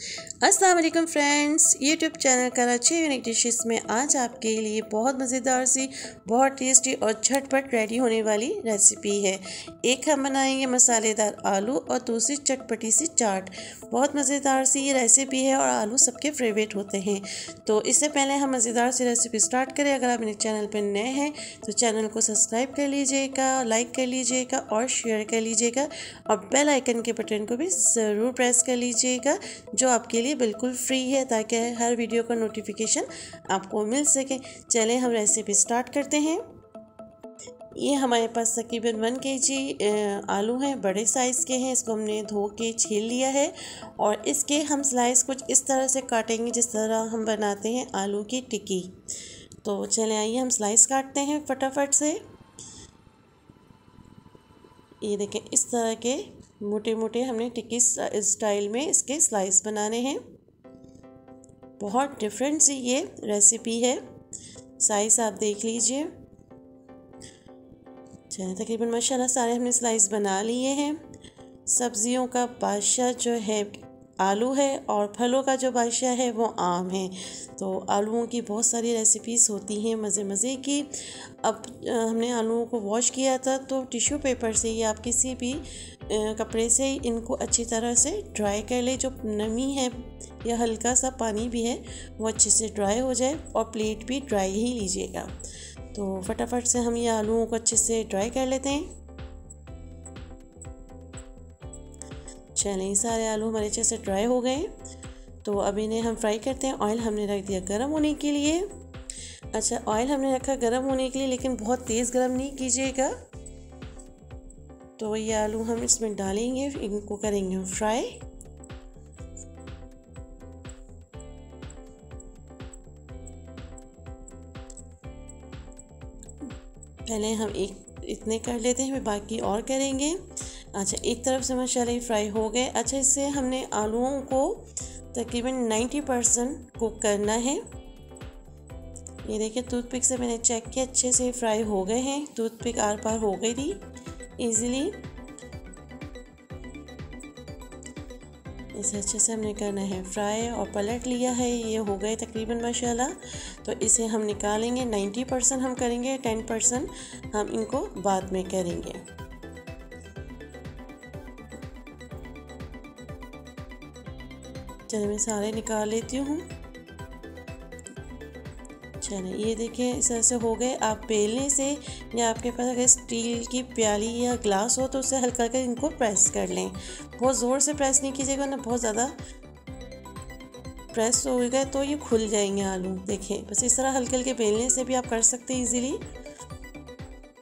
अस्सलाम वालेकुम friends, YouTube channel Karachi unique dishes में आज आपके लिए बहुत मज़ेदार सी, बहुत टेस्टी और झटपट रेडी होने वाली रेसिपी है। एक हम बनाएंगे मसालेदार आलू और दूसरी चटपटी सी चाट। बहुत मज़ेदार सी ये रेसिपी है और आलू सबके फेवरेट होते हैं। तो इससे पहले हम मज़ेदार सी रेसिपी स्टार्ट करें। अगर आप मेरे चैनल पर नए हैं तो चैनल को सब्सक्राइब कर लीजिएगा, लाइक कर लीजिएगा और शेयर कर लीजिएगा और बेल आइकन के बटन को भी ज़रूर प्रेस कर लीजिएगा जो आपके लिए बिल्कुल फ्री है, ताकि हर वीडियो का नोटिफिकेशन आपको मिल सके। चलें हम रेसिपी स्टार्ट करते हैं। ये हमारे पास तकरीबन 1 kg आलू हैं, बड़े साइज़ के हैं। इसको हमने धो के छील लिया है और इसके हम स्लाइस कुछ इस तरह से काटेंगे जिस तरह हम बनाते हैं आलू की टिक्की। तो चलें आइए हम स्लाइस काटते हैं फटाफट से। ये देखें, इस तरह के मोटे मोटे हमने टिक्की स्टाइल में इसके स्लाइस बनाने हैं। बहुत डिफरेंट सी ये रेसिपी है। साइज़ आप देख लीजिए। चलिए, तकरीबन माशाल्लाह सारे हमने स्लाइस बना लिए हैं। सब्जियों का बादशाह जो है आलू है और फलों का जो बादशाह है वो आम है। तो आलूओं की बहुत सारी रेसिपीज़ होती हैं मज़े मज़े की। अब हमने आलूओं को वॉश किया था तो टिश्यू पेपर से या आप किसी भी कपड़े से इनको अच्छी तरह से ड्राई कर ले। जो नमी है या हल्का सा पानी भी है वो अच्छे से ड्राई हो जाए और प्लेट भी ड्राई ही लीजिएगा। तो फटाफट से हम ये आलूओं को अच्छे से ड्राई कर लेते हैं। चलें, सारे आलू हमारे अच्छे से ड्राई हो गए। तो अब इन्हें हम फ्राई करते हैं। ऑयल हमने रख दिया गर्म होने के लिए। अच्छा, ऑयल हमने रखा गर्म होने के लिए, लेकिन बहुत तेज़ गर्म नहीं कीजिएगा। तो ये आलू हम इसमें डालेंगे, इनको करेंगे हम फ्राई। पहले हम इतने कर लेते हैं, फिर बाकी और करेंगे। अच्छा, एक तरफ से माशाल्लाह फ्राई हो गए। अच्छा, इससे हमने आलूओं को तकरीबन 90% कुक करना है। ये देखिए, टूथपिक से मैंने चेक किया, अच्छे से फ्राई हो गए हैं। टूथपिक आर पार हो गई थी इजीली। इसे अच्छे से हमने करना है फ्राई और पलट लिया है। ये हो गए तकरीबन माशाल्लाह। तो इसे हम निकालेंगे। 90% हम करेंगे, 10% हम इनको बाद में करेंगे। चलिए, मैं सारे निकाल लेती हूँ। चलिए, ये देखिए इस तरह से हो गए। आप बेलने से या आपके पास अगर स्टील की प्याली या ग्लास हो तो उससे हल्का कर इनको प्रेस कर लें। बहुत ज़ोर से प्रेस नहीं कीजिएगा, ना बहुत ज़्यादा प्रेस हो गए तो ये खुल जाएंगे आलू। देखिए, बस इस तरह हल्के हल्के बेलने से भी आप कर सकते हैं इजीली।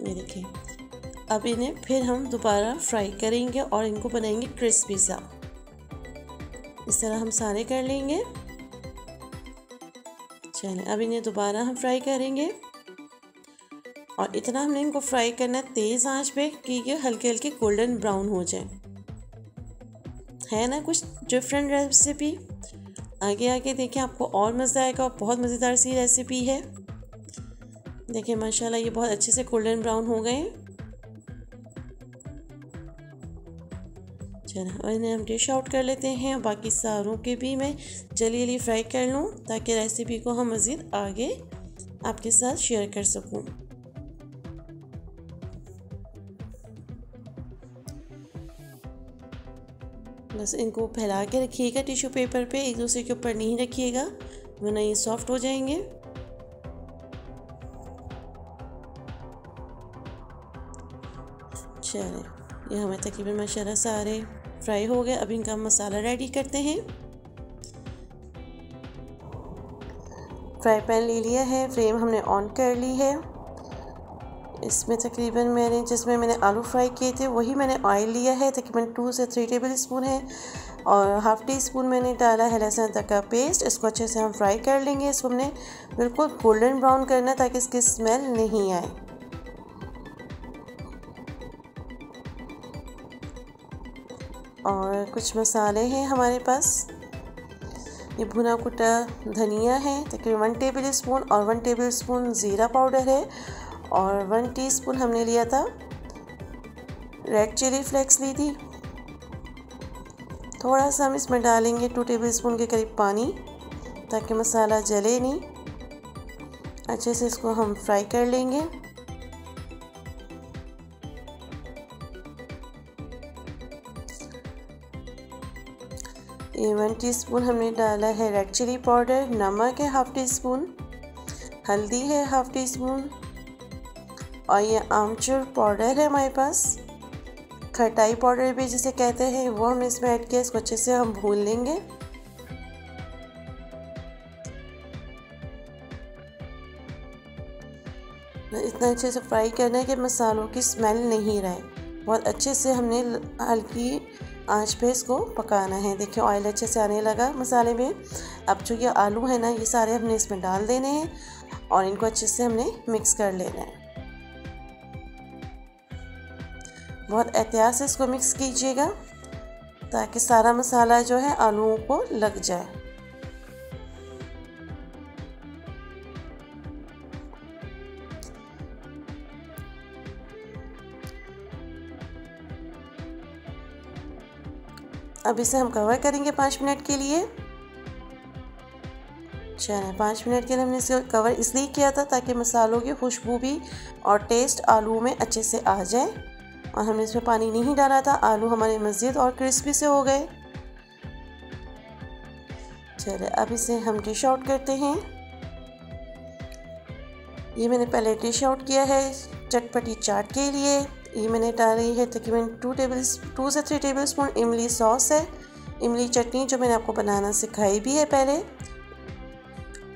ये देखिए, अब इन्हें फिर हम दोबारा फ्राई करेंगे और इनको बनाएंगे क्रिस्पी सा। इस तरह हम सारे कर लेंगे। चलें, अब इन्हें दोबारा हम फ्राई करेंगे और इतना हमने इनको फ्राई करना है तेज़ आंच पे कि ये हल्के हल्के गोल्डन ब्राउन हो जाए। है ना कुछ डिफरेंट रेसिपी। आगे आगे देखिए, आपको और मज़ा आएगा और बहुत मज़ेदार सी रेसिपी है। देखिए माशाल्लाह ये बहुत अच्छे से गोल्डन ब्राउन हो गए। चलो, और इन्हें हम डिश आउट कर लेते हैं। बाकी सारों के भी मैं जल्दी जल्दी फ्राई कर लूँ ताकि रेसिपी को हम मज़ीद आगे आपके साथ शेयर कर सकूँ। बस इनको फैला के रखिएगा टिश्यू पेपर पे, एक दूसरे के ऊपर नहीं रखिएगा वरना ये सॉफ्ट हो जाएंगे। चलिए, ये हमें तकरीबन माशाल्लाह सारे फ्राई हो गए। अब इनका मसाला रेडी करते हैं। फ्राई पैन ले लिया है, फ्लेम हमने ऑन कर ली है। इसमें तकरीबन जिसमें मैंने आलू फ्राई किए थे वही मैंने ऑयल लिया है। तकरीबन 2 से 3 टेबल स्पून है और हाफ़ टी स्पून मैंने डाला है लहसुन अदरक का पेस्ट। इसको अच्छे से हम फ्राई कर लेंगे। इसको हमने बिल्कुल गोल्डन ब्राउन करना है ताकि इसकी स्मेल नहीं आए। और कुछ मसाले हैं हमारे पास। ये भुना कुटा धनिया है तकरीबन 1 टेबल स्पून और 1 टेबल स्पून ज़ीरा पाउडर है और 1 टीस्पून हमने लिया था रेड चिली फ्लेक्स ली थी। थोड़ा सा हम इसमें डालेंगे 2 टेबलस्पून के करीब पानी, ताकि मसाला जले नहीं। अच्छे से इसको हम फ्राई कर लेंगे। ये 1 टीस्पून हमने डाला है रेड चिली पाउडर, नमक है हाफ टी स्पून, हल्दी है हाफ टी स्पून, और ये आमचूर पाउडर है हमारे पास, खटाई पाउडर भी जिसे कहते हैं, वो हमने इसमें ऐड किया। इसको अच्छे से हम भून लेंगे। इतना अच्छे से फ्राई करना है कि मसालों की स्मेल नहीं रहे। बहुत अच्छे से हमने हल्की आंच पे इसको पकाना है। देखिए ऑयल अच्छे से आने लगा मसाले में। अब जो ये आलू है ना, ये सारे हमने इसमें डाल देने हैं और इनको अच्छे से हमने मिक्स कर लेना है। बहुत एहतियात से इसको मिक्स कीजिएगा ताकि सारा मसाला जो है आलूओं को लग जाए। अब इसे हम कवर करेंगे 5 मिनट के लिए। चलिए 5 मिनट के लिए हमने इसे कवर इसलिए किया था ताकि मसालों की खुशबू भी और टेस्ट आलू में अच्छे से आ जाए। और हमने इसमें पानी नहीं डाला था। आलू हमारे मज़ीद और क्रिस्पी से हो गए। चलिए अब इसे हम डिश आउट करते हैं। ये मैंने पहले डिश आउट किया है चटपटी चाट के लिए। ये मैंने डाली है तकरीबन 2 से 3 टेबलस्पून इमली सॉस है, इमली चटनी जो मैंने आपको बनाना सिखाई भी है पहले।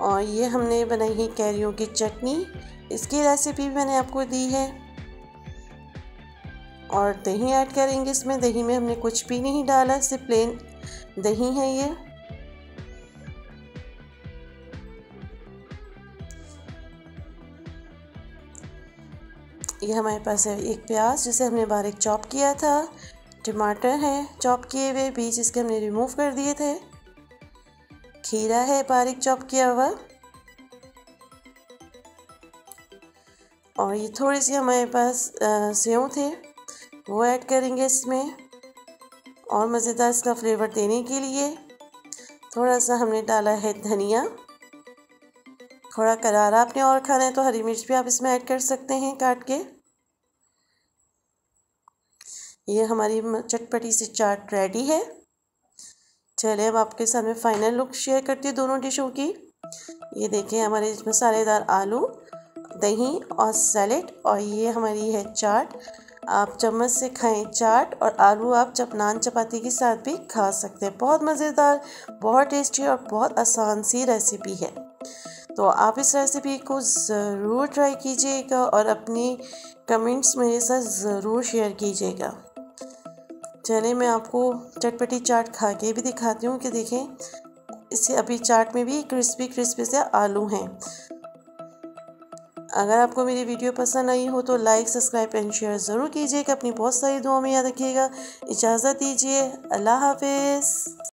और ये हमने बनाई है कैरियों की चटनी, इसकी रेसिपी भी मैंने आपको दी है। और दही ऐड करेंगे इसमें। दही में हमने कुछ भी नहीं डाला, सिर्फ प्लेन दही है ये हमारे पास है एक प्याज जिसे हमने बारीक चॉप किया था, टमाटर है चॉप किए हुए, बीज इसके हमने रिमूव कर दिए थे, खीरा है बारीक चॉप किया हुआ, और ये थोड़ी सी हमारे पास सेव थे वो ऐड करेंगे इसमें। और मज़ेदार इसका फ्लेवर देने के लिए थोड़ा सा हमने डाला है धनिया। थोड़ा करारा आपने और खाना है तो हरी मिर्च भी आप इसमें ऐड कर सकते हैं काट के। ये हमारी चटपटी सी चाट रेडी है। चलिए अब आपके सामने फाइनल लुक शेयर करती हूँ दोनों डिशों की। ये देखिए हमारे मसालेदार आलू, दही और सैलेड, और ये हमारी है चाट। आप चम्मच से खाएं चाट, और आलू आप नान चपाती के साथ भी खा सकते हैं। बहुत मज़ेदार, बहुत टेस्टी और बहुत आसान सी रेसिपी है। तो आप इस रेसिपी को ज़रूर ट्राई कीजिएगा और अपनी कमेंट्स मेरे साथ ज़रूर शेयर कीजिएगा। चलिए मैं आपको चटपटी चाट खा के भी दिखाती हूँ कि देखें इसे अभी चाट में भी क्रिस्पी क्रिस्पी से आलू हैं। अगर आपको मेरी वीडियो पसंद आई हो तो लाइक, सब्सक्राइब एंड शेयर ज़रूर कीजिएगा। अपनी बहुत सारी दुआओं में याद रखिएगा। इजाज़त दीजिए। अल्लाह हाफिज़।